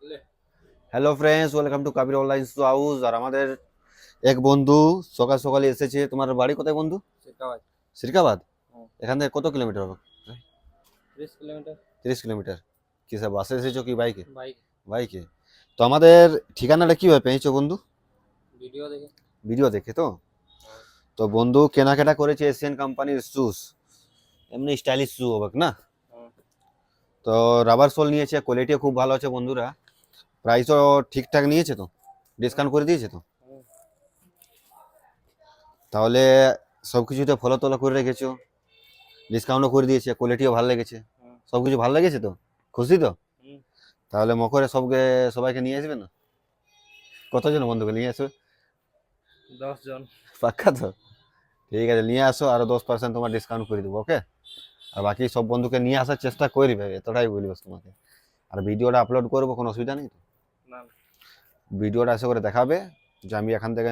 Hello friends, welcome to Kabir online house. আর আমাদের এক বন্ধু সকাল সকালে এসেছে। তোমার বাড়ি কোথায় বন্ধু? সিরকাবাদ। সিরকাবাদ। হুম। এখান থেকে কত কিলোমিটার হবে? 30 কিলোমিটার। 30 কিলোমিটার। কিসে, বাসে এসেছো কি বাইকে? বাইক। বাইকে। তো আমাদের ঠিকানাটা কিভাবে পেয়েছো বন্ধু? ভিডিও দেখে। ভিডিও দেখে তো? হুম। তো বন্ধু কেনাকাটা করেছে এশিয়ান কোম্পানির শুজ, এমনি স্টাইলিশ শু হবে না? হুম। তো রাবার সোল নিয়েছে, কোয়ালিটিও খুব ভালো আছে বন্ধুরা। প্রাইসও ঠিকঠাক নিয়েছে তো? হুম। ডিসকাউন্ট করে দিয়েছে তো? হুম। তাহলে সব কিছুতে ফলো টলো করে রেখেছো, ডিসকাউন্টও করে দিয়েছে, কোয়ালিটিও ভালো লেগেছে, হুম। সব কিছু ভালো লেগেছে তো? খুশি তো? হুম। তাহলে মকরে সবাইকে নিয়ে আসবে না? কতজন বন্ধুকে নিয়ে আসবে? 10 জন। পাক্কা তো? ঠিক আছে, নিয়ে আসো, আরো 10% তোমার ডিসকাউন্ট করে দেবো, ওকে? আর বাকি সব বন্ধুকে নিয়ে আসার চেষ্টা করবে, এতটাই বলবো তোমাকে। আর ভিডিওটা আপলোড করবো, কোনো অসুবিধা নেই তো? না। ভিডিওটা এসে করে দেখাবে যে আমি এখান থেকে